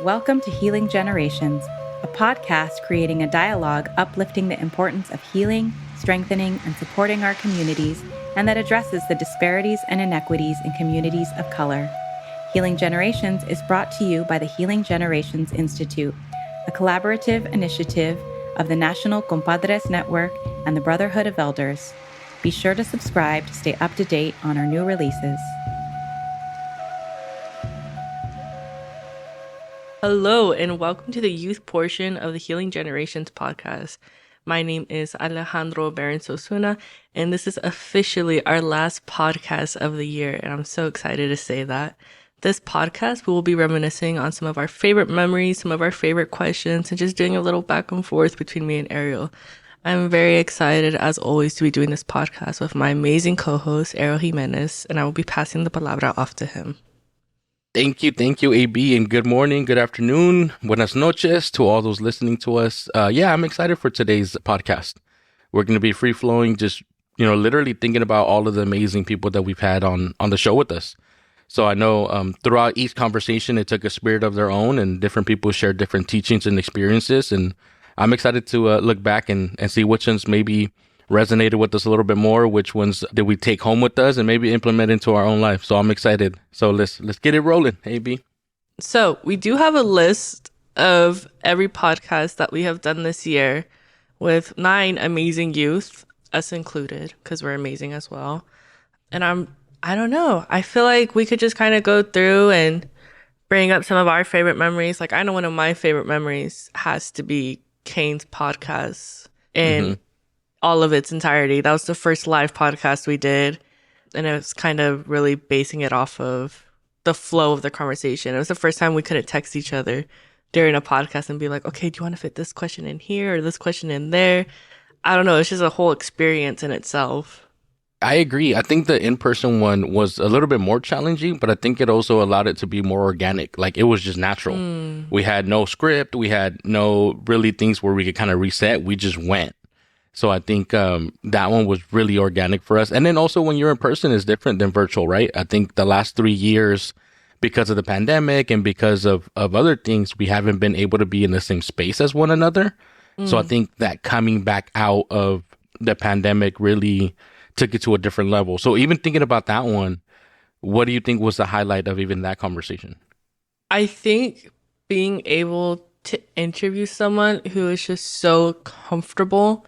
Welcome to Healing Generations, a podcast creating a dialogue uplifting the importance of healing, strengthening, and supporting our communities, and that addresses the disparities and inequities in communities of color. Healing Generations is brought to you by the Healing Generations Institute, a collaborative initiative of the National Compadres Network and the Brotherhood of Elders. Be sure to subscribe to stay up to date on our new releases. Hello, and welcome to the youth portion of the Healing Generations podcast. My name is Alejandro Berensosuna, and this is officially our last podcast of the year, and I'm so excited to say that. This podcast, we will be reminiscing on some of our favorite memories, some of our favorite questions, and just doing a little back and forth between me and Ariel. I'm very excited, as always, to be doing this podcast with my amazing co-host, Ariel Jimenez, and I will be passing the palabra off to him. Thank you, AB, and good morning, good afternoon, buenas noches to all those listening to us. I'm excited for today's podcast. We're going to be free-flowing, just, literally thinking about all of the amazing people that we've had on the show with us. So I know throughout each conversation, it took a spirit of their own, and different people shared different teachings and experiences, and I'm excited to look back and see which ones maybe resonated with us a little bit more, which ones did we take home with us and maybe implement into our own life. So I'm excited. So let's get it rolling, AB. So we do have a list of every podcast that we have done this year with 9 amazing youth, us included, because we're amazing as well. And I don't know. I feel like we could just kind of go through and bring up some of our favorite memories. Like, I know one of my favorite memories has to be Kane's podcast and all of its entirety. That was the first live podcast we did, and it was kind of really basing it off of the flow of the conversation. It was the first time we couldn't text each other during a podcast and be like, okay, do you want to fit this question in here or this question in there? I don't know. It's just a whole experience in itself. I agree. I think the in-person one was a little bit more challenging, but I think it also allowed it to be more organic. Like, it was just natural. We had no script. We had no really things where we could kind of reset. We just went. So I think that one was really organic for us. And then also when you're in person is different than virtual, right? I think the last 3 years, because of the pandemic and because of other things, we haven't been able to be in the same space as one another. So I think that coming back out of the pandemic really took it to a different level. So even thinking about that one, what do you think was the highlight of even that conversation? I think being able to interview someone who is just so comfortable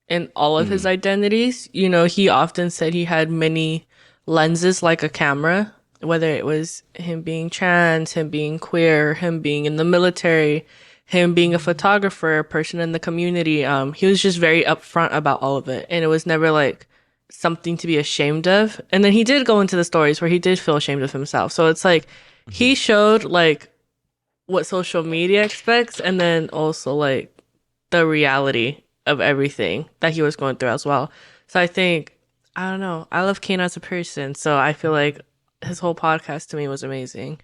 in all of his identities. He often said he had many lenses like a camera, whether it was him being trans, him being queer, him being in the military, him being a photographer, a person in the community. He was just very upfront about all of it. And it was never like something to be ashamed of. And then he did go into the stories where he did feel ashamed of himself. So it's like he showed like what social media expects, and then also like the reality of everything that he was going through as well. So I think, I don't know, I love Kane as a person. So I feel like his whole podcast to me was amazing.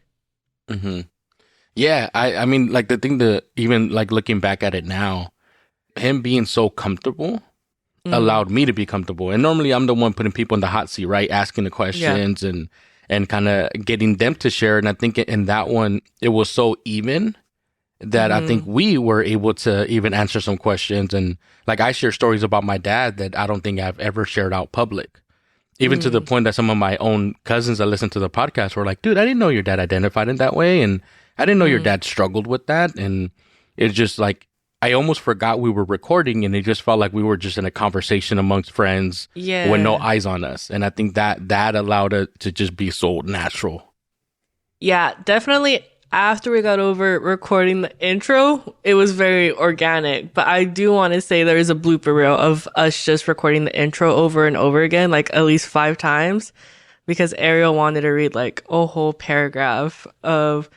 Yeah, I mean, like the thing that even like looking back at it now, him being so comfortable allowed me to be comfortable. And normally I'm the one putting people in the hot seat, right? Asking the questions and kind of getting them to share. And I think in that one, it was so even that I think we were able to even answer some questions. And like, I share stories about my dad that I don't think I've ever shared out public. Even to the point that some of my own cousins that listen to the podcast were like, dude, I didn't know your dad identified in that way. And I didn't know your dad struggled with that. And it's just like, I almost forgot we were recording, and it just felt like we were just in a conversation amongst friends with no eyes on us. And I think that allowed it to just be so natural. Yeah, definitely. After we got over recording the intro, it was very organic. But I do want to say there is a blooper reel of us just recording the intro over and over again, like at least 5 times, because Ariel wanted to read like a whole paragraph of,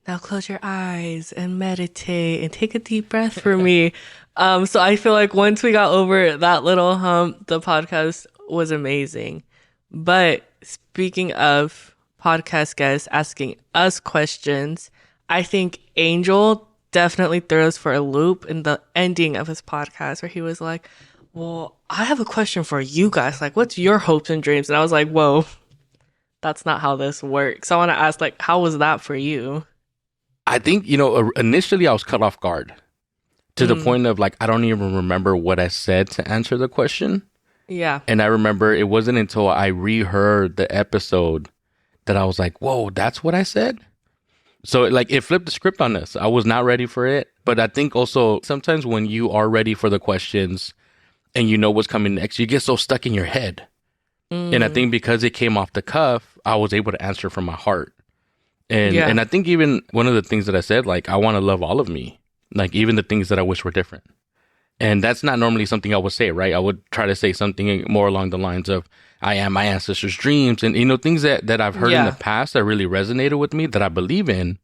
now close your eyes and meditate and take a deep breath for me. So I feel like once we got over that little hump, the podcast was amazing. But speaking of podcast guests asking us questions, I think Angel definitely threw us for a loop in the ending of his podcast, where he was like, well, I have a question for you guys. Like, what's your hopes and dreams? And I was like, whoa, that's not how this works. So I want to ask, like, how was that for you? I think, initially I was cut off guard to the point of like, I don't even remember what I said to answer the question. Yeah. And I remember it wasn't until I reheard the episode that I was like, whoa, that's what I said. So like it flipped the script on us. I was not ready for it. But I think also sometimes when you are ready for the questions and you know what's coming next, you get so stuck in your head. And I think because it came off the cuff, I was able to answer from my heart. And I think even one of the things that I said, like, I want to love all of me, like even the things that I wish were different. And that's not normally something I would say, right? I would try to say something more along the lines of, I am my ancestors' dreams. And, things that I've heard in the past that really resonated with me that I believe in.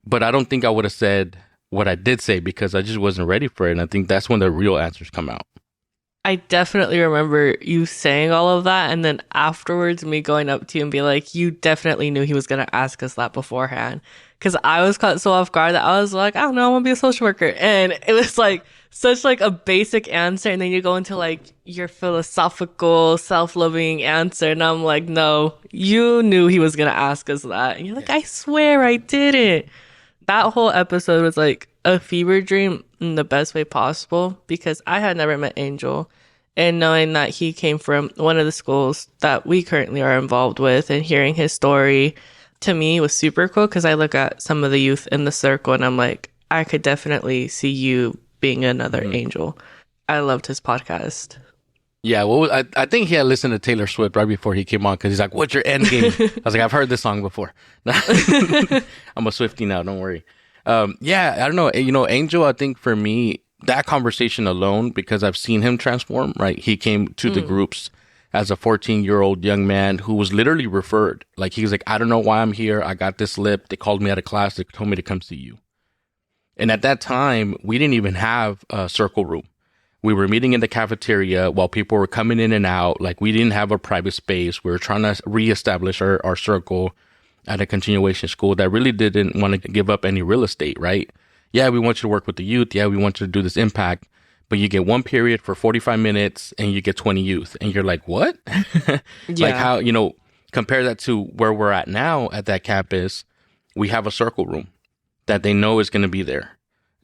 But I don't think I would have said what I did say because I just wasn't ready for it. And I think that's when the real answers come out. I definitely remember you saying all of that, and then afterwards me going up to you and be like, you definitely knew he was going to ask us that beforehand. Because I was caught so off guard that I was like, I don't know, I want to be a social worker. And it was like such like a basic answer, and then you go into like your philosophical, self-loving answer, and I'm like, no, you knew he was going to ask us that. And you're like, I swear I didn't. That whole episode was like a fever dream in the best way possible because I had never met Angel. And knowing that he came from one of the schools that we currently are involved with and hearing his story to me was super cool because I look at some of the youth in the circle and I'm like, I could definitely see you being another Angel. I loved his podcast. Yeah, well, I think he had listened to Taylor Swift right before he came on because he's like, what's your end game? I was like, I've heard this song before. I'm a Swiftie now, don't worry. Yeah, I don't know. Angel, I think for me, that conversation alone, because I've seen him transform, right? He came to the groups as a 14-year-old young man who was literally referred. Like, he was like, I don't know why I'm here. I got this lip. They called me out of class. They told me to come see you. And at that time, we didn't even have a circle room. We were meeting in the cafeteria while people were coming in and out. Like, we didn't have a private space. We were trying to reestablish our circle at a continuation school that really didn't want to give up any real estate, right? Yeah, we want you to work with the youth. Yeah, we want you to do this impact. But you get one period for 45 minutes and you get 20 youth. And you're like, what? Like how, compare that to where we're at now at that campus. We have a circle room that they know is going to be there.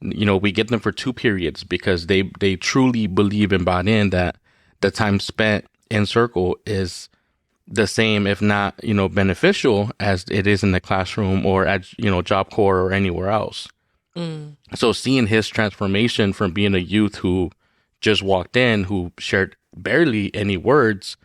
We get them for 2 periods because they truly believe and bought in that the time spent in circle is the same, if not, beneficial as it is in the classroom or at, Job Corps or anywhere else. So seeing his transformation from being a youth who just walked in, who shared barely any words,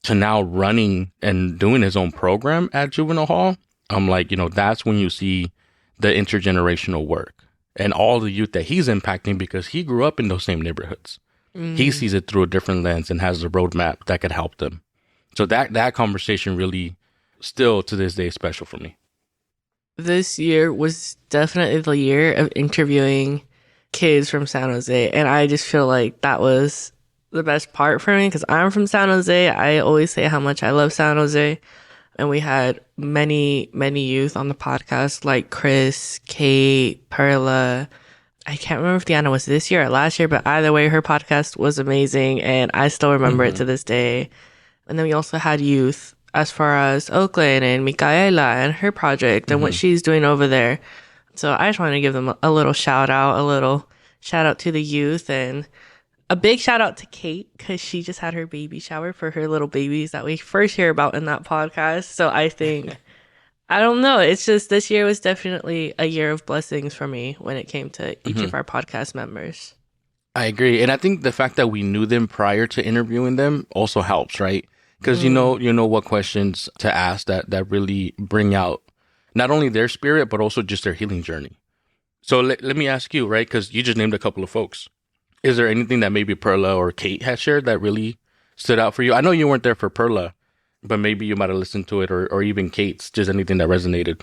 to now running and doing his own program at Juvenile Hall, I'm like, that's when you see the intergenerational work and all the youth that he's impacting because he grew up in those same neighborhoods. He sees it through a different lens and has a roadmap that could help them. So that conversation really still to this day is special for me. This year was definitely the year of interviewing kids from San Jose. And I just feel like that was the best part for me because I'm from San Jose. I always say how much I love San Jose. And we had many, many youth on the podcast like Chris, Kate, Perla. I can't remember if Deanna was this year or last year, but either way, her podcast was amazing. And I still remember it to this day. And then we also had youth as far as Oakland and Micaela and her project and what she's doing over there. So I just want to give them a little shout out to the youth, and a big shout out to Kate because she just had her baby shower for her little babies that we first hear about in that podcast. So I think, I don't know, it's just this year was definitely a year of blessings for me when it came to each of our podcast members. I agree. And I think the fact that we knew them prior to interviewing them also helps, right? Because you know what questions to ask that really bring out not only their spirit, but also just their healing journey. So let me ask you, right? Because you just named a couple of folks. Is there anything that maybe Perla or Kate has shared that really stood out for you? I know you weren't there for Perla, but maybe you might have listened to it or even Kate's, just anything that resonated.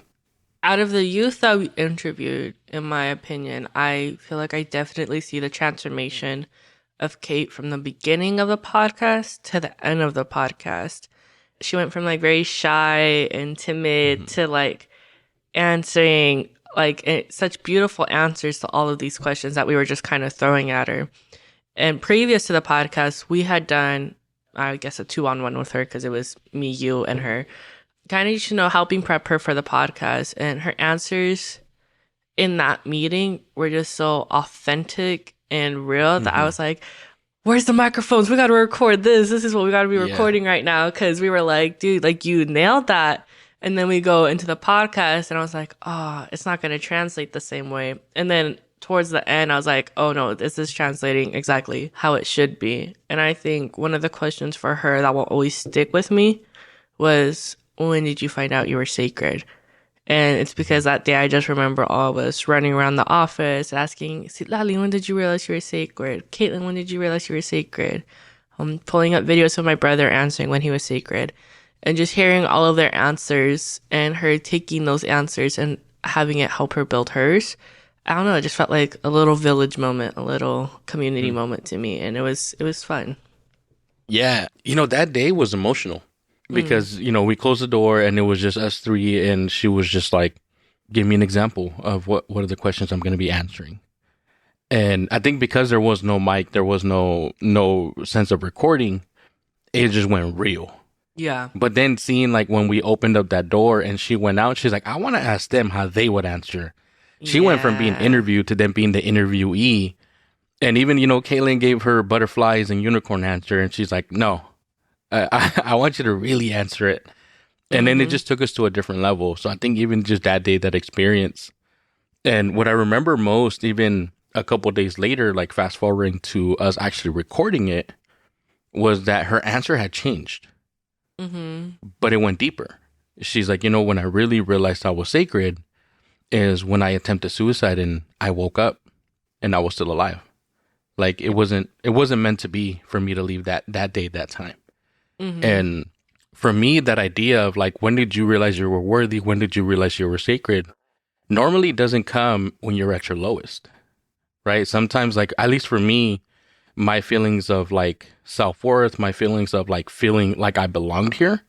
Out of the youth that we interviewed, in my opinion, I feel like I definitely see the transformation of Kate from the beginning of the podcast to the end of the podcast. She went from like very shy and timid to like answering like such beautiful answers to all of these questions that we were just kind of throwing at her. And previous to the podcast, we had done, I guess, a 2-on-1 with her because it was me, you, and her. Kind of, helping prep her for the podcast. And her answers in that meeting were just so authentic and real that I was like, where's the microphones? We got to record this. This is what we got to be recording right now. Cause we were like, dude, like you nailed that. And then we go into the podcast and I was like, oh, it's not going to translate the same way. And then towards the end, I was like, oh no, this is translating exactly how it should be. And I think one of the questions for her that will always stick with me was, when did you find out you were sacred? And it's because that day I just remember all of us running around the office asking, Lali, when did you realize you were sacred? Caitlin, when did you realize you were sacred? Pulling up videos of my brother answering when he was sacred. And just hearing all of their answers and her taking those answers and having it help her build hers. I don't know, it just felt like a little village moment, a little community moment to me. And it was fun. Yeah. That day was emotional. Because, we closed the door and it was just us three, and she was just like, give me an example of what are the questions I'm going to be answering. And I think because there was no mic, there was no sense of recording, it just went real. Yeah. But then seeing like when we opened up that door and she went out, she's like, I want to ask them how they would answer. She went from being interviewed to then being the interviewee. And even, Caitlin gave her butterflies and unicorn answer. And she's like, no. I want you to really answer it. And then it just took us to a different level. So I think even just that day, that experience. And what I remember most, even a couple of days later, like fast forwarding to us actually recording it, was that her answer had changed. But it went deeper. She's like, when I really realized I was sacred is when I attempted suicide and I woke up and I was still alive. Like it wasn't meant to be for me to leave that day, that time. And for me, that idea of like, when did you realize you were worthy? When did you realize you were sacred? Normally doesn't come when you're at your lowest, right? Sometimes, like, at least for me, my feelings of like self-worth, my feelings of like feeling like I belonged here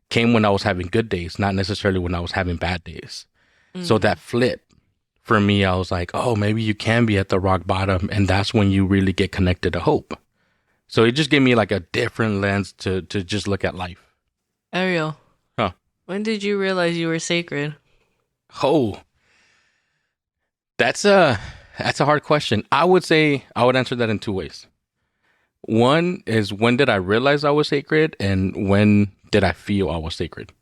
came when I was having good days, not necessarily when I was having bad days. So that flip for me, I was like, oh, maybe you can be at the rock bottom. And that's when you really get connected to hope. So it just gave me like a different lens to just look at life. Ariel. Huh. When did you realize you were sacred? Oh, that's a hard question. I would say I would answer that in two ways. One is, when did I realize I was sacred, and when did I feel I was sacred?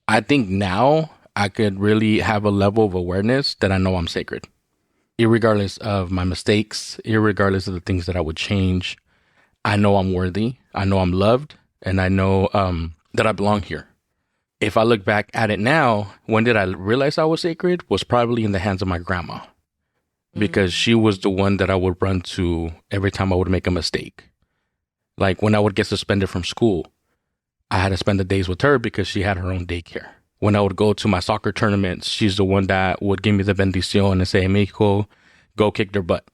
I think now I could really have a level of awareness that I know I'm sacred. Irregardless of my mistakes, irregardless of the things that I would change, I know I'm worthy. I know I'm loved, and I know that I belong here. If I look back at it now, when did I realize I was sacred? Was probably in the hands of my grandma, because she was the one that I would run to every time I would make a mistake. Like when I would get suspended from school, I had to spend the days with her because she had her own daycare. When I would go to my soccer tournaments, she's the one that would give me the bendición and say, Mexico, go kick their butt.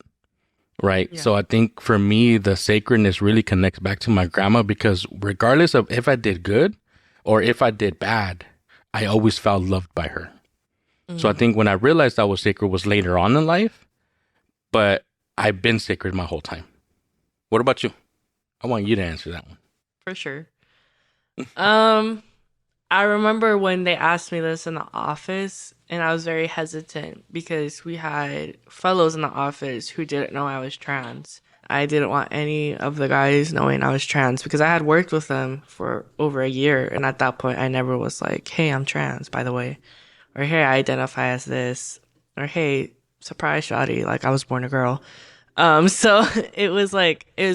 Right. Yeah. So I think for me, the sacredness really connects back to my grandma, because regardless of if I did good or if I did bad, I always felt loved by her. So I think when I realized I was sacred was later on in life, but I've been sacred my whole time. What about you? I want you to answer that one. For sure. I remember when they asked me this in the office, and I was very hesitant because we had fellows in the office who didn't know I was trans. I didn't want any of the guys knowing I was trans because I had worked with them for over a year. And at that point, I never was like, hey, I'm trans, by the way. Or, hey, I identify as this. Or, hey, surprise, shawty, like I was born a girl. So it was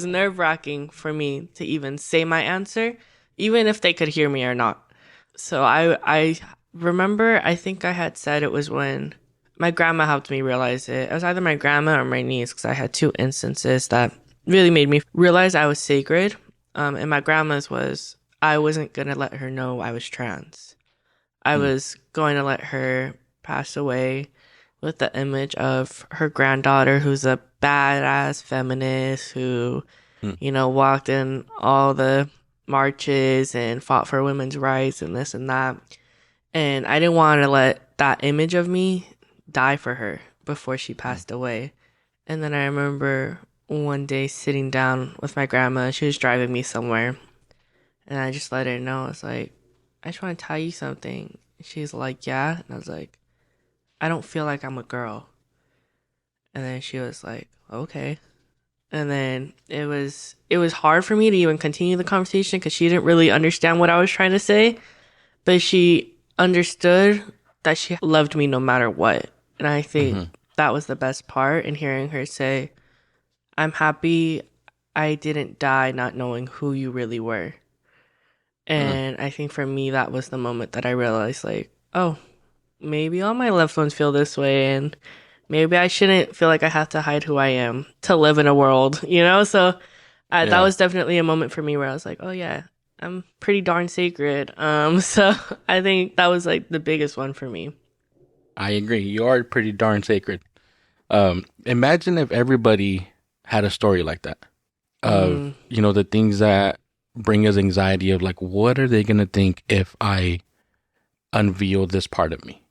nerve-wracking for me to even say my answer, even if they could hear me or not. So I remember, I think I had said it was when my grandma helped me realize it. It was either my grandma or my niece, because I had two instances that really made me realize I was sacred. And my grandma's was, I wasn't going to let her know I was trans. I was going to let her pass away with the image of her granddaughter, who's a badass feminist who, walked in all the marches and fought for women's rights and this and that. And I didn't want to let that image of me die for her before she passed away. And then I remember one day sitting down with my grandma. She was driving me somewhere, and I just let her know. I was like, I just want to tell you something. She's like, yeah. And I was like, I don't feel like I'm a girl. And then she was like, okay. And then it was hard for me to even continue the conversation because she didn't really understand what I was trying to say. But she understood that she loved me no matter what. And I think that was the best part in hearing her say, I'm happy I didn't die not knowing who you really were. And I think for me, that was the moment that I realized, like, oh, maybe all my loved ones feel this way. And maybe I shouldn't feel like I have to hide who I am to live in a world, you know? So that was definitely a moment for me where I was like, oh, yeah, I'm pretty darn sacred. So I think that was like the biggest one for me. I agree. You are pretty darn sacred. Imagine if everybody had a story like that of, you know, the things that bring us anxiety of like, what are they going to think if I unveil this part of me?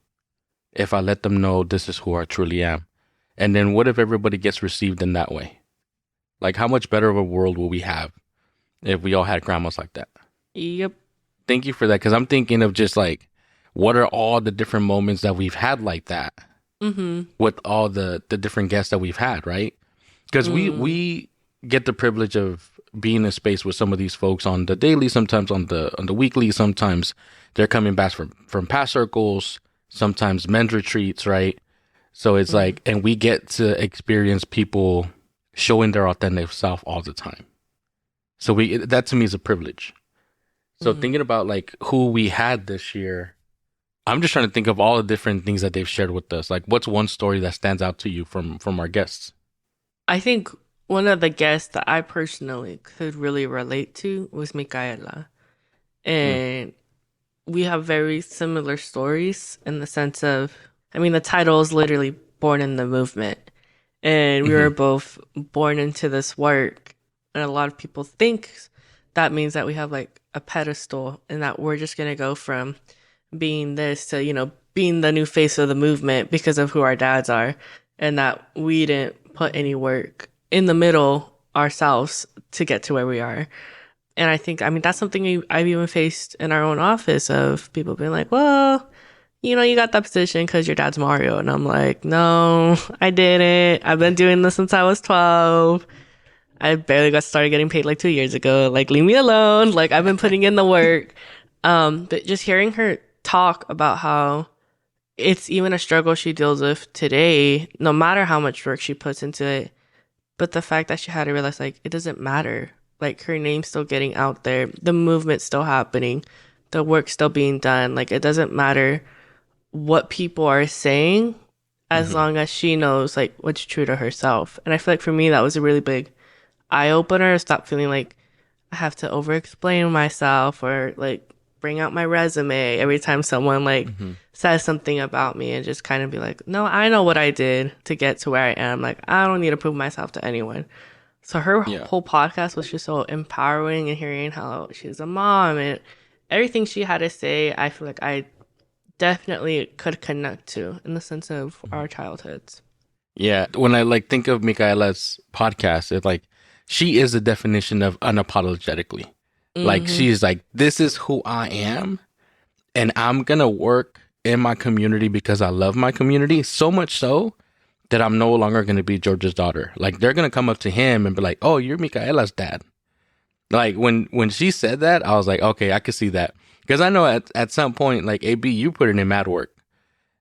If I let them know this is who I truly am? And then what if everybody gets received in that way? Like, how much better of a world will we have if we all had grandmas like that? Yep. Thank you for that. Because I'm thinking of just like, what are all the different moments that we've had like that with all the different guests that we've had, right? Because we get the privilege of being in space with some of these folks on the daily, sometimes on the weekly, sometimes they're coming back from past circles, sometimes men's retreats, right? So it's like, and we get to experience people showing their authentic self all the time. So that to me is a privilege. So thinking about like who we had this year, I'm just trying to think of all the different things that they've shared with us. Like, what's one story that stands out to you from our guests? I think one of the guests that I personally could really relate to was Micaela. And we have very similar stories in the sense of, I mean, the title is literally Born in the Movement. And we were both born into this work. And a lot of people think that means that we have like a pedestal and that we're just going to go from being this to, you know, being the new face of the movement because of who our dads are. And that we didn't put any work in the middle ourselves to get to where we are. And I think, I mean, that's something I've even faced in our own office of people being like, well, you know, you got that position because your dad's Mario. And I'm like, no, I didn't. I've been doing this since I was 12. I barely got started getting paid like 2 years ago. Like, leave me alone. Like, I've been putting in the work. But just hearing her talk about how it's even a struggle she deals with today, no matter how much work she puts into it. But the fact that she had to realize, like, it doesn't matter. Like, her name's still getting out there. The movement's still happening. The work's still being done. Like, it doesn't matter what people are saying as long as she knows, like, what's true to herself. And I feel like for me, that was a really big eye-opener. Stop feeling like I have to over-explain myself or, like, bring out my resume every time someone, like, says something about me, and just kind of be like, no, I know what I did to get to where I am. Like, I don't need to prove myself to anyone. So her whole podcast was just so empowering, and hearing how she's a mom and everything she had to say, I feel like I definitely could connect to in the sense of our childhoods. Yeah. When I like think of Micaela's podcast, it's like, she is the definition of unapologetically. Like, she's like, this is who I am, and I'm going to work in my community because I love my community, so much so that I'm no longer going to be George's daughter. Like, they're going to come up to him and be like, oh, you're Micaela's dad. Like, when she said that, I was like, okay, I could see that. Because I know at some point, like, AB, you put in mad work,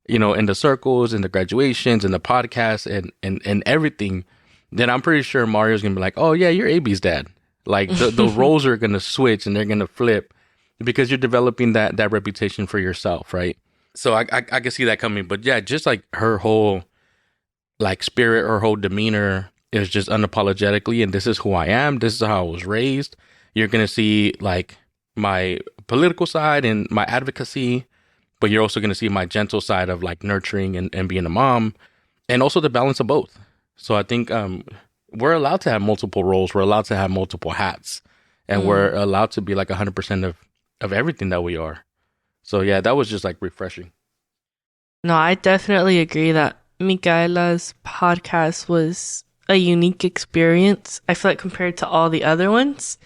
you know, in the circles, in the graduations, in the podcast, and everything. Then I'm pretty sure Mario's going to be like, oh, yeah, you're AB's dad. Like, the roles are going to switch and they're going to flip because you're developing that reputation for yourself, right? So I can see that coming. But yeah, just like her whole like spirit, her whole demeanor is just unapologetically, and this is who I am. This is how I was raised. You're going to see like my political side and my advocacy, but you're also going to see my gentle side of like nurturing and being a mom, and also the balance of both. So I think we're allowed to have multiple roles. We're allowed to have multiple hats, and we're allowed to be like 100% of everything that we are. So yeah, that was just like refreshing. No, I definitely agree that Micaela's podcast was a unique experience. I feel like compared to all the other ones,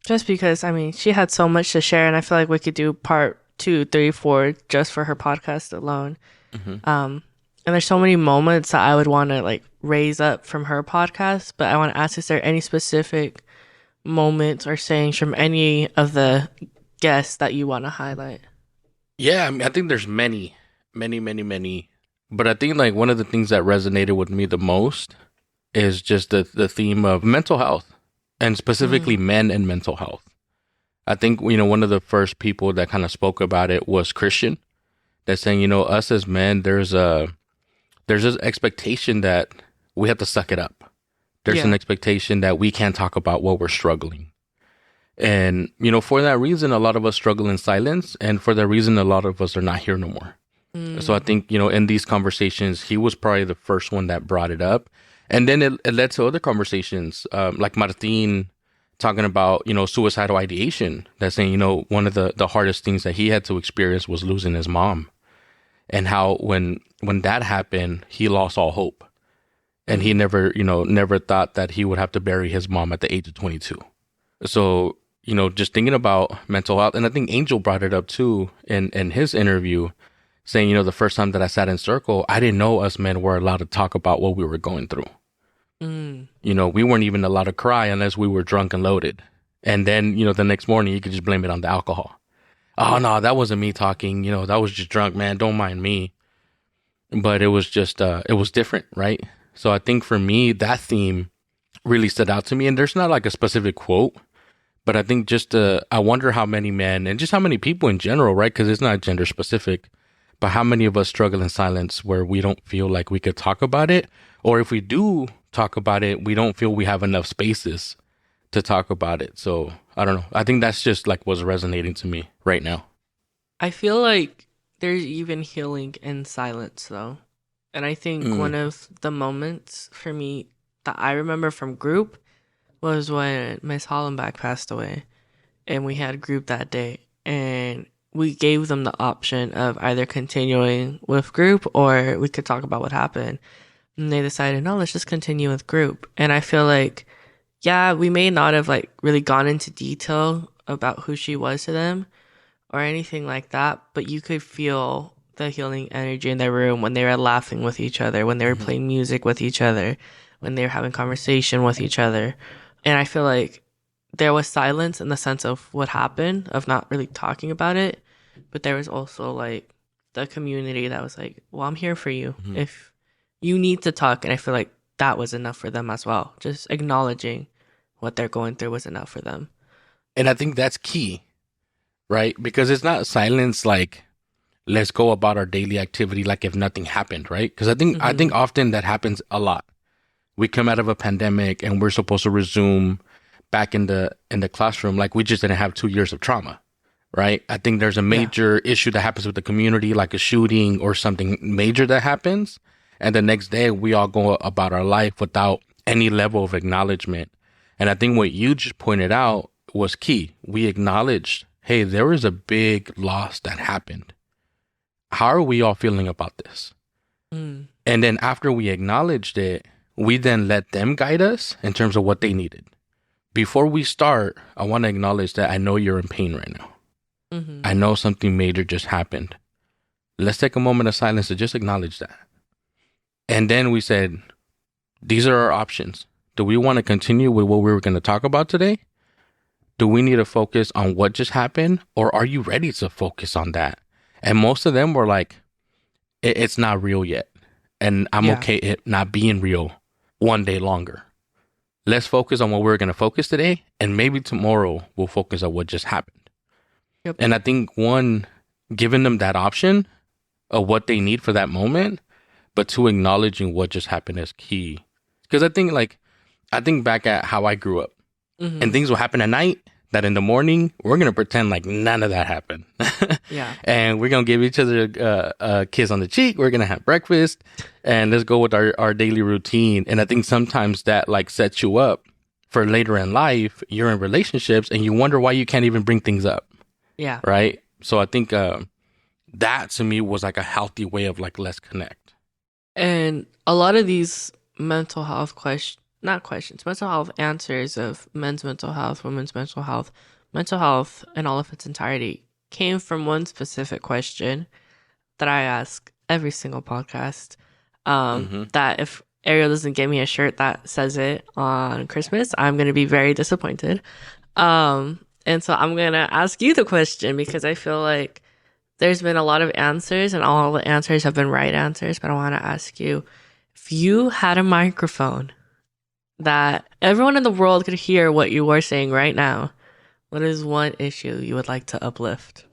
just because, I mean, she had so much to share, and I feel like we could do part 2, 3, 4 just for her podcast alone. And there's so many moments that I would want to like raise up from her podcast, but I want to ask, is there any specific moments or sayings from any of the guests that you want to highlight? Yeah, I mean, I think there's many, many, many, many. But I think like one of the things that resonated with me the most is just the theme of mental health, and specifically men and mental health. I think, one of the first people that kind of spoke about it was Christian, that's saying, us as men, there's this expectation that we have to suck it up. There's an expectation that we can't talk about what we're struggling. And, for that reason, a lot of us struggle in silence. And for that reason, a lot of us are not here no more. So I think, in these conversations, he was probably the first one that brought it up. And then it led to other conversations, like Martin talking about, suicidal ideation. That's saying, one of the hardest things that he had to experience was losing his mom. And how when that happened, he lost all hope. And he never thought that he would have to bury his mom at the age of 22. So, just thinking about mental health. And I think Angel brought it up too in his interview, saying, the first time that I sat in circle, I didn't know us men were allowed to talk about what we were going through. We weren't even allowed to cry unless we were drunk and loaded. And then, the next morning you could just blame it on the alcohol. Oh, no, that wasn't me talking. That was just drunk, man. Don't mind me. But it was just, it was different, right? So I think for me, that theme really stood out to me. And there's not like a specific quote, but I think just, I wonder how many men and just how many people in general, right? Because it's not gender specific, but how many of us struggle in silence where we don't feel like we could talk about it? Or if we do talk about it, we don't feel we have enough spaces to talk about it. So I don't know. I think that's just like what's resonating to me right now. I feel like there's even healing in silence though. And I think one of the moments for me that I remember from group was when Miss Hollenbach passed away, and we had group that day, and we gave them the option of either continuing with group or we could talk about what happened. And they decided, no, let's just continue with group. And I feel like, yeah, we may not have like really gone into detail about who she was to them or anything like that, but you could feel the healing energy in the room when they were laughing with each other, when they were playing music with each other, when they were having conversation with each other. And I feel like there was silence in the sense of what happened, of not really talking about it, but there was also like the community that was like, well, I'm here for you if you need to talk. And I feel like that was enough for them as well. Just acknowledging what they're going through was enough for them. And I think that's key, right? Because it's not silence like, let's go about our daily activity like if nothing happened, right? Because I think often that happens a lot. We come out of a pandemic and we're supposed to resume back in the classroom like we just didn't have 2 years of trauma, right? I think there's a major issue that happens with the community, like a shooting or something major that happens. And the next day we all go about our life without any level of acknowledgement. And I think what you just pointed out was key. We acknowledged, hey, there was a big loss that happened. How are we all feeling about this? And then after we acknowledged it, we then let them guide us in terms of what they needed. Before we start, I want to acknowledge that I know you're in pain right now. I know something major just happened. Let's take a moment of silence to just acknowledge that. And then we said, these are our options. Do we want to continue with what we were going to talk about today? Do we need to focus on what just happened? Or are you ready to focus on that? And most of them were like, it's not real yet. And I'm okay it not being real one day longer. Let's focus on what we're going to focus today. And maybe tomorrow we'll focus on what just happened. And I think giving them that option of what they need for that moment, but to acknowledging what just happened is key. Because I think back at how I grew up and things will happen at night that in the morning, we're going to pretend like none of that happened. And we're going to give each other a kiss on the cheek. We're going to have breakfast and let's go with our daily routine. And I think sometimes that like sets you up for later in life. You're in relationships and you wonder why you can't even bring things up. Yeah. Right. So I think that to me was like a healthy way of like, let's connect. And a lot of these mental health mental health answers of men's mental health, women's mental health in all of its entirety came from one specific question that I ask every single podcast, that if Ariel doesn't get me a shirt that says it on Christmas, I'm going to be very disappointed. And so I'm going to ask you the question, because I feel like there's been a lot of answers and all the answers have been right answers. But I want to ask you, if you had a microphone that everyone in the world could hear what you are saying right now, what is one issue you would like to uplift?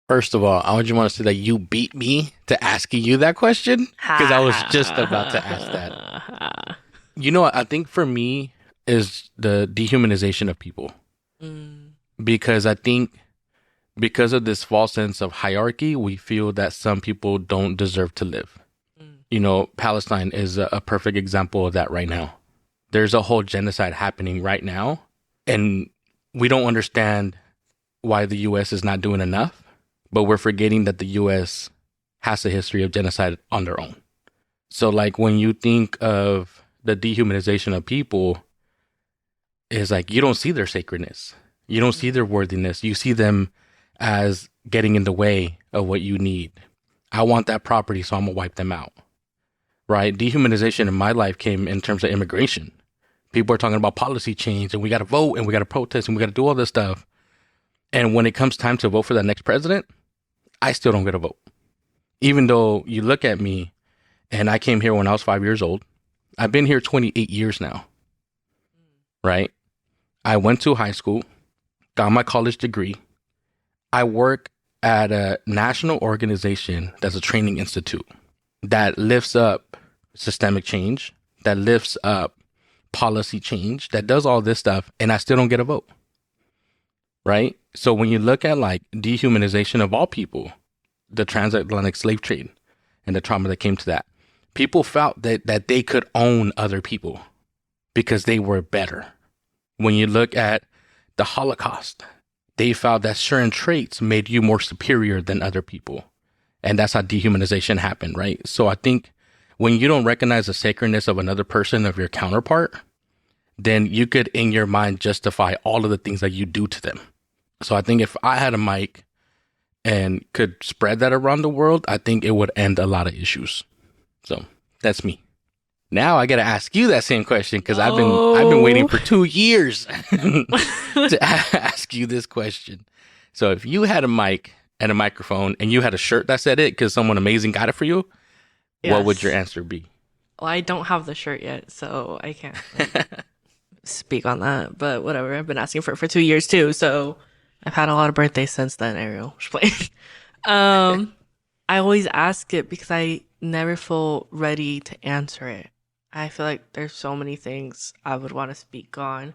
First of all, I just want to say that you beat me to asking you that question, because I was just about to ask that. You know what? I think for me is the dehumanization of people. Because I think because of this false sense of hierarchy, we feel that some people don't deserve to live. You know, Palestine is a perfect example of that right now. There's a whole genocide happening right now, and we don't understand why the U.S. is not doing enough, but we're forgetting that the U.S. has a history of genocide on their own. So, like, when you think of the dehumanization of people, it's like you don't see their sacredness. You don't see their worthiness. You see them as getting in the way of what you need. I want that property, so I'm going to wipe them out. Right? Dehumanization in my life came in terms of immigration. People are talking about policy change, and we got to vote, and we got to protest, and we got to do all this stuff. And when it comes time to vote for that next president, I still don't get a vote. Even though you look at me, and I came here when I was 5 years old. I've been here 28 years now. Right? I went to high school, got my college degree. I work at a national organization that's a training institute that lifts up systemic change, that lifts up policy change, that does all this stuff, and I still don't get a vote. Right? So when you look at like dehumanization of all people, the transatlantic slave trade and the trauma that came to that, people felt that they could own other people because they were better. When you look at the Holocaust, they felt that certain traits made you more superior than other people. And that's how dehumanization happened, right? So I think when you don't recognize the sacredness of another person, of your counterpart, then you could, in your mind, justify all of the things that you do to them. So I think if I had a mic and could spread that around the world, I think it would end a lot of issues. So that's me. Now I got to ask you that same question, because I've been waiting for 2 years to ask you this question. So if you had a mic and a microphone and you had a shirt that said it because someone amazing got it for you, yes, what would your answer be? Well, I don't have the shirt yet, so I can't speak on that. But whatever, I've been asking for it for 2 years too, so I've had a lot of birthdays since then, Ariel. I always ask it because I never feel ready to answer it. I feel like there's so many things I would want to speak on.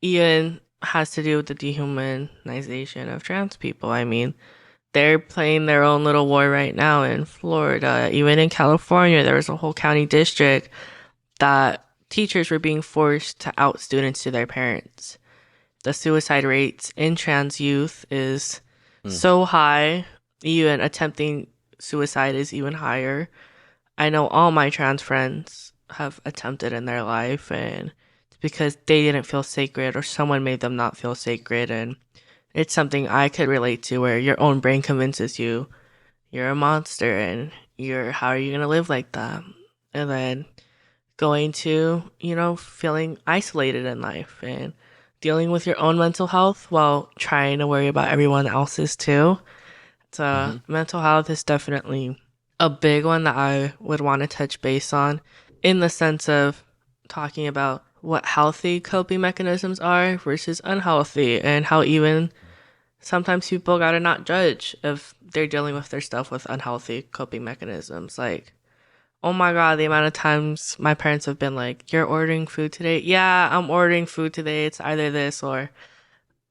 Even has to do with the dehumanization of trans people. I mean, they're playing their own little war right now in Florida. Even in California, there was a whole county district that teachers were being forced to out students to their parents. The suicide rates in trans youth is so high. Even attempting suicide is even higher. I know all my trans friends have attempted in their life, and it's because they didn't feel sacred or someone made them not feel sacred. And it's something I could relate to, where your own brain convinces you you're a monster and how are you going to live like that? And then going to, feeling isolated in life and dealing with your own mental health while trying to worry about everyone else's too. So mental health is definitely a big one that I would want to touch base on, in the sense of talking about what healthy coping mechanisms are versus unhealthy, and how even sometimes people gotta not judge if they're dealing with their stuff with unhealthy coping mechanisms. Like, oh my God, the amount of times my parents have been like, you're ordering food today? Yeah, I'm ordering food today. It's either this or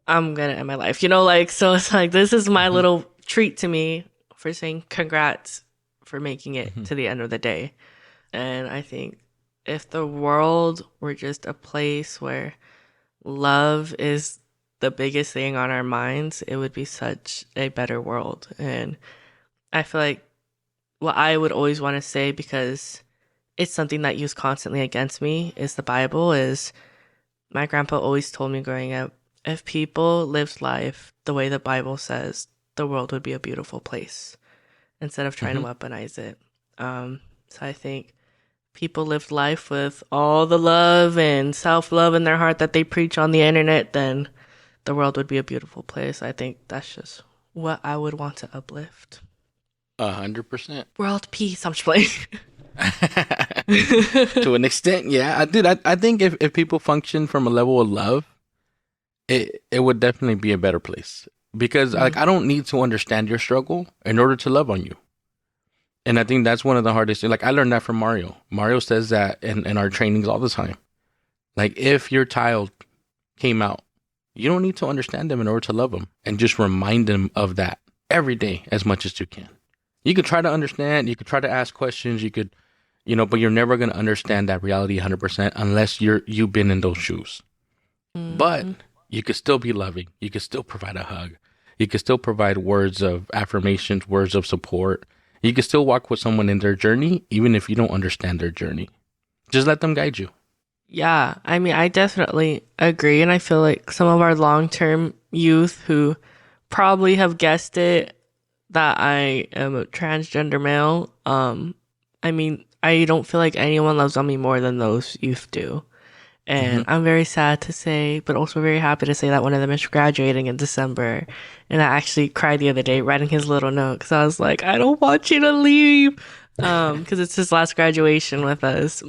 I'm gonna end my life. So it's like, this is my little treat to me for saying congrats for making it to the end of the day. And I think if the world were just a place where love is the biggest thing on our minds, it would be such a better world. And I feel like what I would always want to say, because it's something that used constantly against me, is the Bible. Is my grandpa always told me growing up, if people lived life the way the Bible says, the world would be a beautiful place. instead of trying to weaponize it. So I think people lived life with all the love and self-love in their heart that they preach on the internet, then the world would be a beautiful place. I think that's just what I would want to uplift. 100%. World peace. I'm just playing. To an extent, yeah. I think if people function from a level of love, it would definitely be a better place. Because like I don't need to understand your struggle in order to love on you. And I think that's one of the hardest things. Like I learned that from Mario. Mario says that in our trainings all the time. Like if your child came out, you don't need to understand them in order to love them, and just remind them of that every day as much as you can. You could try to understand, you could try to ask questions, you could, but you're never going to understand that reality 100% unless you've been in those shoes. But you could still be loving. You could still provide a hug. You could still provide words of affirmations, words of support. You could still walk with someone in their journey, even if you don't understand their journey. Just let them guide you. Yeah, I mean, I definitely agree. And I feel like some of our long-term youth who probably have guessed it that I am a transgender male, I mean, I don't feel like anyone loves on me more than those youth do. And I'm very sad to say, but also very happy to say that one of them is graduating in December. And I actually cried the other day writing his little note because I was like, I don't want you to leave, because it's his last graduation with us.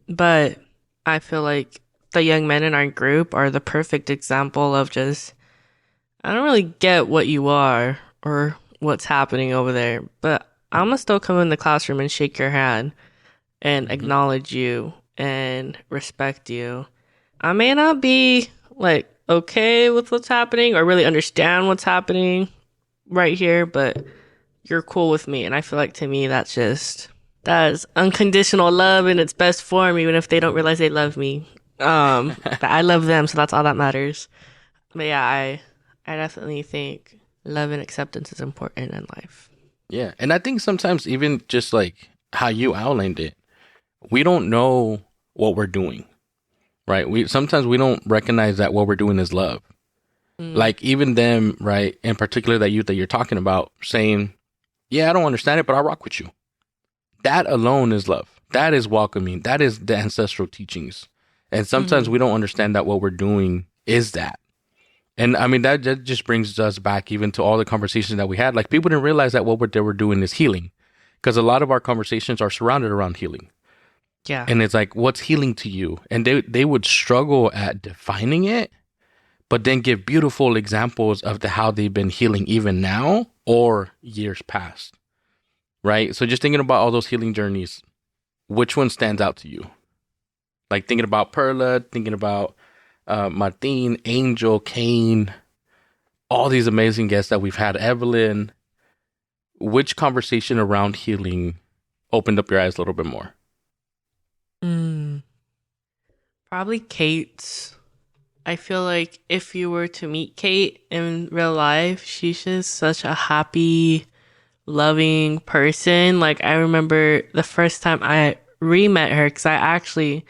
But I feel like the young men in our group are the perfect example of just, I don't really get what you are or what's happening over there, but I'm gonna still come in the classroom and shake your hand and acknowledge you and respect you. I may not be like okay with what's happening or really understand what's happening right here, but you're cool with me. And I feel like to me, that's unconditional love in its best form, even if they don't realize they love me. But I love them, so that's all that matters. But yeah, I definitely think love and acceptance is important in life. Yeah. And I think sometimes even just like how you outlined it, we don't know what we're doing, right? Sometimes we don't recognize that what we're doing is love. Like even them, right? In particular, that youth that you're talking about saying, yeah, I don't understand it, but I'll rock with you. That alone is love. That is welcoming. That is the ancestral teachings. And sometimes we don't understand that what we're doing is that. And I mean, that just brings us back even to all the conversations that we had. Like people didn't realize that what they were doing is healing, because a lot of our conversations are surrounded around healing. Yeah. And it's like, what's healing to you? And they would struggle at defining it, but then give beautiful examples of how they've been healing even now or years past. Right? So just thinking about all those healing journeys, which one stands out to you? Like thinking about Perla, thinking about Martin, Angel, Kane, all these amazing guests that we've had, Evelyn. Which conversation around healing opened up your eyes a little bit more? Probably Kate's. I feel like if you were to meet Kate in real life, she's just such a happy, loving person. Like I remember the first time I re-met her, because I actually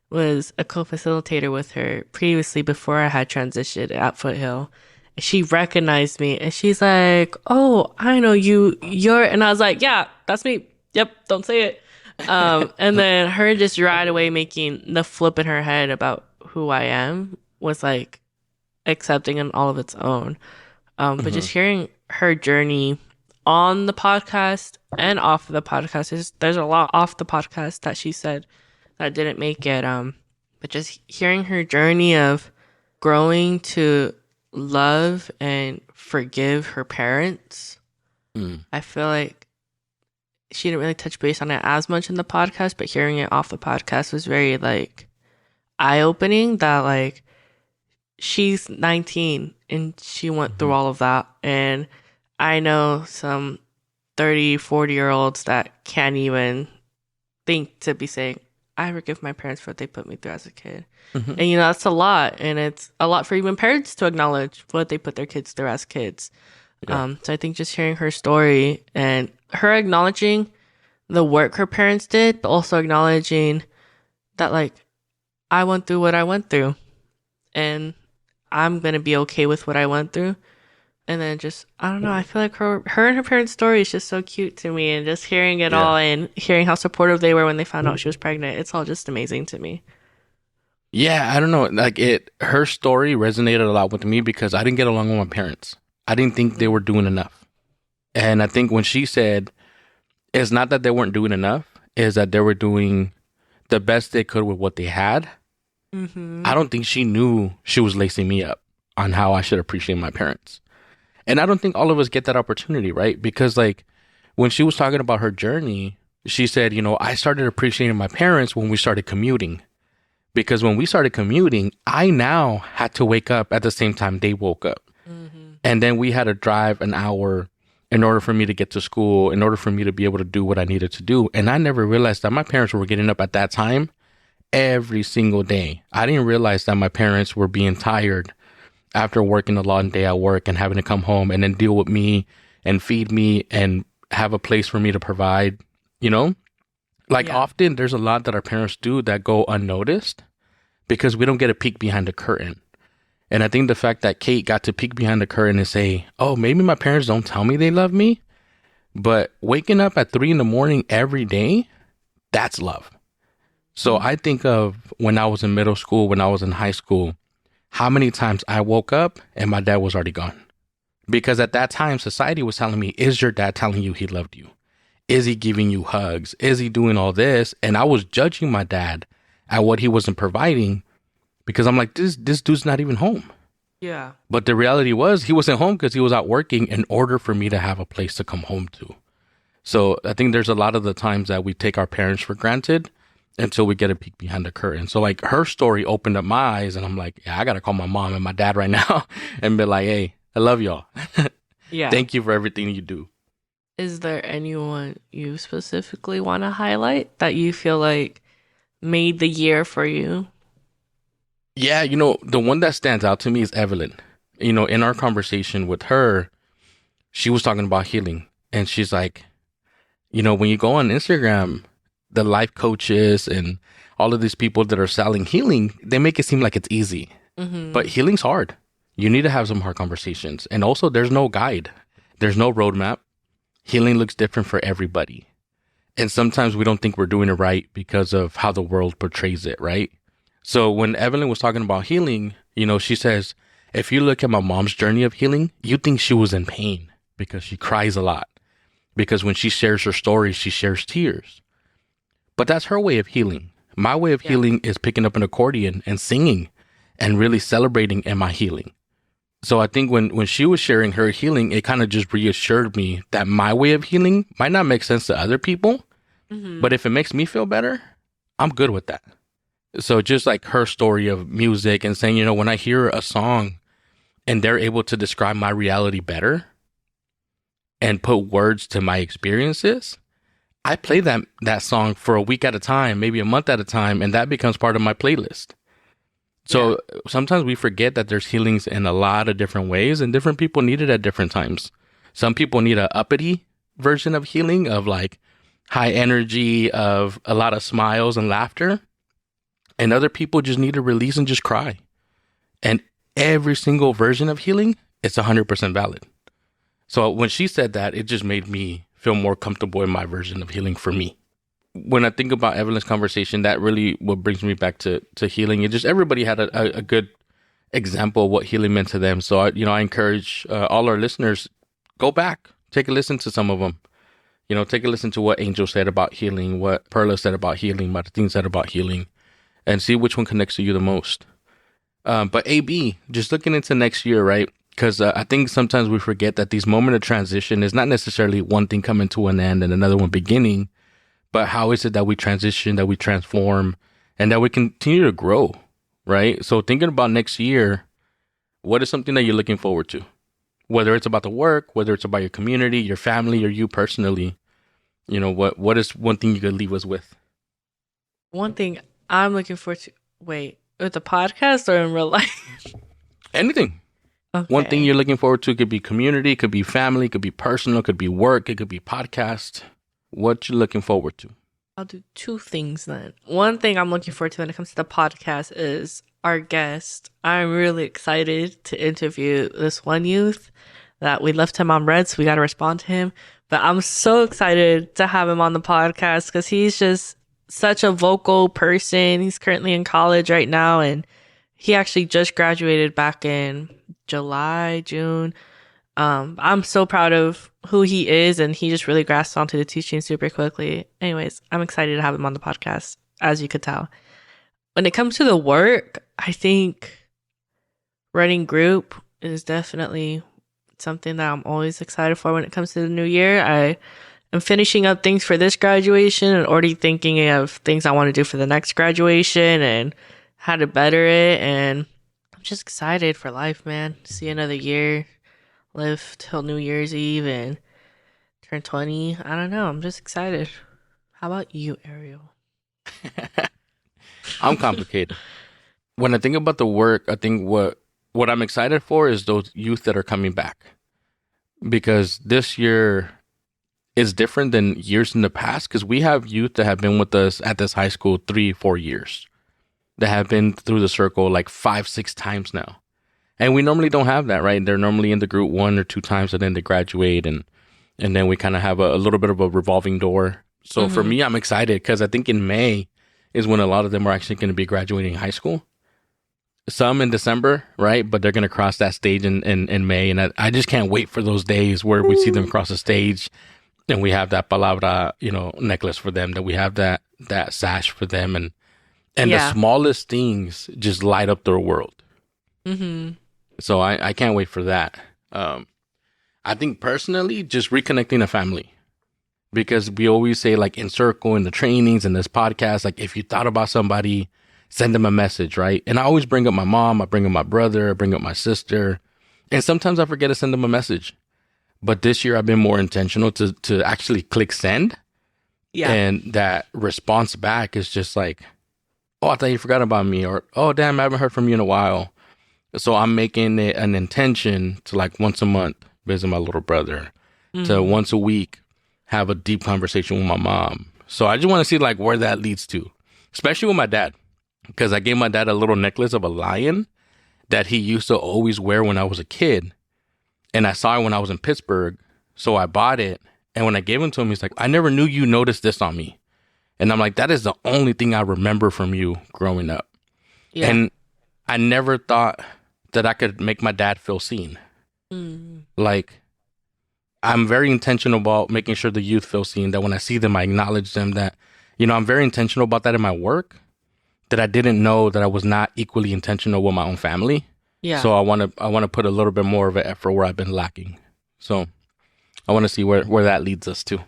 was a co-facilitator with her previously before I had transitioned at Foothill. She recognized me and she's like, oh, I know you're, and I was like, yeah, that's me. Yep. Don't say it. And then her just right away making the flip in her head about who I am was like accepting in all of its own. But just hearing her journey on the podcast and off of the podcast, there's a lot off the podcast that she said that didn't make it. But just hearing her journey of growing to love and forgive her parents, I feel like she didn't really touch base on it as much in the podcast, but hearing it off the podcast was very like eye-opening that like she's 19 and she went through all of that. And I know some 30, 40-year-olds that can't even think to be saying, I forgive my parents for what they put me through as a kid. And, that's a lot. And it's a lot for even parents to acknowledge what they put their kids through as kids. Yeah. So I think just hearing her story and her acknowledging the work her parents did, but also acknowledging that, like, I went through what I went through. And I'm going to be okay with what I went through. And then just, I don't know, I feel like her and her parents' story is just so cute to me. And just hearing it Yeah. all and hearing how supportive they were when they found out she was pregnant, it's all just amazing to me. Yeah, I don't know. Like her story resonated a lot with me because I didn't get along with my parents. I didn't think they were doing enough. And I think when she said, it's not that they weren't doing enough, is that they were doing the best they could with what they had. Mm-hmm. I don't think she knew she was lacing me up on how I should appreciate my parents. And I don't think all of us get that opportunity, right? Because like when she was talking about her journey, she said, I started appreciating my parents when we started commuting. Because when we started commuting, I now had to wake up at the same time they woke up. Mm-hmm. And then we had to drive an hour in order for me to get to school, in order for me to be able to do what I needed to do. And I never realized that my parents were getting up at that time every single day. I didn't realize that my parents were being tired after working a long day at work and having to come home and then deal with me and feed me and have a place for me to provide, Like Yeah. often there's a lot that our parents do that go unnoticed because we don't get a peek behind the curtain. And I think the fact that Kate got to peek behind the curtain and say, oh, maybe my parents don't tell me they love me, but waking up at 3 a.m. every day, that's love. So I think of when I was in middle school, when I was in high school, how many times I woke up and my dad was already gone. Because at that time, society was telling me, is your dad telling you he loved you? Is he giving you hugs? Is he doing all this? And I was judging my dad at what he wasn't providing because I'm like, this dude's not even home. Yeah. But the reality was he wasn't home because he was out working in order for me to have a place to come home to. So I think there's a lot of the times that we take our parents for granted until we get a peek behind the curtain. So like her story opened up my eyes and I'm like, yeah, I got to call my mom and my dad right now and be like, hey, I love y'all. Yeah. Thank you for everything you do. Is there anyone you specifically want to highlight that you feel like made the year for you? Yeah, the one that stands out to me is Evelyn. In our conversation with her, she was talking about healing. And she's like, when you go on Instagram, the life coaches and all of these people that are selling healing, they make it seem like it's easy. Mm-hmm. But healing's hard. You need to have some hard conversations. And also, there's no guide. There's no roadmap. Healing looks different for everybody. And sometimes we don't think we're doing it right because of how the world portrays it, right? So when Evelyn was talking about healing, she says, if you look at my mom's journey of healing, you think she was in pain because she cries a lot. Because when she shares her story, she shares tears. But that's her way of healing. My way of healing is picking up an accordion and singing and really celebrating in my healing. So I think when she was sharing her healing, it kind of just reassured me that my way of healing might not make sense to other people, but if it makes me feel better, I'm good with that. So just like her story of music and saying, when I hear a song and they're able to describe my reality better and put words to my experiences, I play that song for a week at a time, maybe a month at a time, and that becomes part of my playlist. So sometimes we forget that there's healings in a lot of different ways and different people need it at different times. Some people need a uppity version of healing of like high energy, of a lot of smiles and laughter. And other people just need to release and just cry. And every single version of healing, it's 100% valid. So when she said that, it just made me feel more comfortable in my version of healing for me. When I think about Evelyn's conversation, that really what brings me back to healing. It just everybody had a good example of what healing meant to them. So I encourage all our listeners, go back, take a listen to some of them. Take a listen to what Angel said about healing, what Perla said about healing, Martin said about healing, and see which one connects to you the most. But AB, just looking into next year, right? Because I think sometimes we forget that these moments of transition is not necessarily one thing coming to an end and another one beginning. But how is it that we transition, that we transform, and that we continue to grow, right? So thinking about next year, what is something that you're looking forward to? Whether it's about the work, whether it's about your community, your family, or you personally, what is one thing you could leave us with? One thing I'm looking forward to, wait, with the podcast or in real life? Anything. Okay. One thing you're looking forward to could be community, could be family, could be personal, could be work, it could be podcast. What you looking forward to? I'll do two things then. One thing I'm looking forward to when it comes to the podcast is our guest. I'm really excited to interview this one youth that we left him on red, so we got to respond to him. But I'm so excited to have him on the podcast because he's just such a vocal person. He's currently in college right now, and he actually just graduated back in July, June. I'm so proud of who he is, and he just really grasped onto the teaching super quickly. Anyways, I'm excited to have him on the podcast, as you could tell. When it comes to the work, I think running group is definitely something that I'm always excited for when it comes to the new year. I am finishing up things for this graduation and already thinking of things I want to do for the next graduation and how to better it. And I'm just excited for life, man. See another year, live till New Year's Eve and turn 20. I don't know. I'm just excited. How about you, Ariel? I'm complicated. When I think about the work, I think what I'm excited for is those youth that are coming back. Because this year is different than years in the past, because we have youth that have been with us at this high school 3-4 years, that have been through the circle like 5-6 times now. And we normally don't have that, right? They're normally in the group 1 or 2 times and then they graduate, and then we kind of have a little bit of a revolving door. So for me, I'm excited because I think in May is when a lot of them are actually going to be graduating high school. Some in December, right? But they're going to cross that stage in May. And I just can't wait for those days where we see them cross the stage and we have that palabra, necklace for them, that we have that sash for them. And the smallest things just light up their world. Mm-hmm. So I can't wait for that. I think personally, just reconnecting a family. Because we always say, like, in circle, in the trainings, in this podcast, like, if you thought about somebody, send them a message, right? And I always bring up my mom, I bring up my brother, I bring up my sister. And sometimes I forget to send them a message. But this year I've been more intentional to actually click send. Yeah. And that response back is just like, oh, I thought you forgot about me. Or, oh, damn, I haven't heard from you in a while. So I'm making it an intention to, like, once a month visit my little brother, to once a week have a deep conversation with my mom. So I just want to see, like, where that leads to, especially with my dad, because I gave my dad a little necklace of a lion that he used to always wear when I was a kid. And I saw it when I was in Pittsburgh. So I bought it. And when I gave it to him, he's like, I never knew you noticed this on me. And I'm like, that is the only thing I remember from you growing up. Yeah. And I never thought that I could make my dad feel seen. Like, I'm very intentional about making sure the youth feel seen, that when I see them, I acknowledge them, that, I'm very intentional about that in my work, that I didn't know that I was not equally intentional with my own family. Yeah. So I want to put a little bit more of an effort where I've been lacking. So I want to see where that leads us to.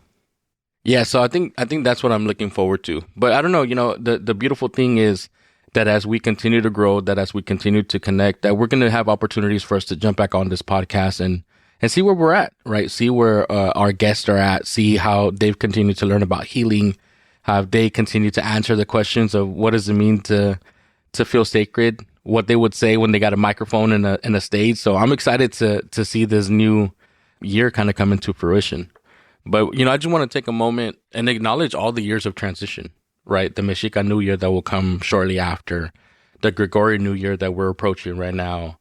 Yeah. So I think that's what I'm looking forward to. But I don't know, the beautiful thing is that as we continue to grow, that as we continue to connect, that we're going to have opportunities for us to jump back on this podcast and see where we're at, right? See where our guests are at, see how they've continued to learn about healing, how they continue to answer the questions of what does it mean to feel sacred, what they would say when they got a microphone and a stage. So I'm excited to see this new year kind of come into fruition. But, I just want to take a moment and acknowledge all the years of transition, right? The Mexican New Year that will come shortly after, the Gregorian New Year that we're approaching right now,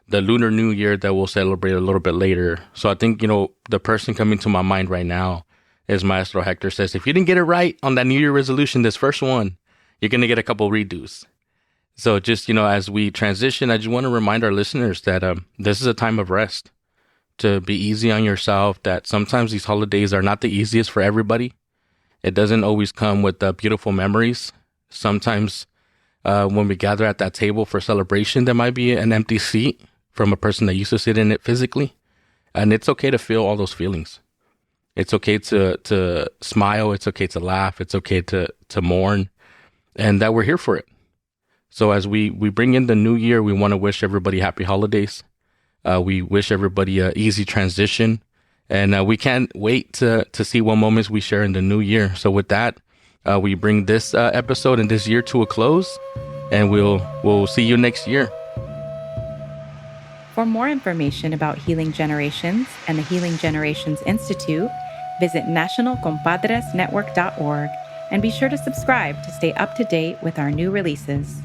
the Lunar New Year that we'll celebrate a little bit later. So I think, the person coming to my mind right now is Maestro Hector says, if you didn't get it right on that New Year resolution, this first one, you're going to get a couple redos. So just, as we transition, I just want to remind our listeners that this is a time of rest, to be easy on yourself, that sometimes these holidays are not the easiest for everybody. It doesn't always come with beautiful memories. Sometimes when we gather at that table for celebration, there might be an empty seat from a person that used to sit in it physically. And it's okay to feel all those feelings. It's okay to smile. It's okay to laugh. It's okay to mourn, and that we're here for it. So as we bring in the new year, we want to wish everybody happy holidays. We wish everybody an easy transition, and we can't wait to see what moments we share in the new year. So with that, we bring this episode and this year to a close, and we'll see you next year. For more information about Healing Generations and the Healing Generations Institute, visit nationalcompadresnetwork.org and be sure to subscribe to stay up to date with our new releases.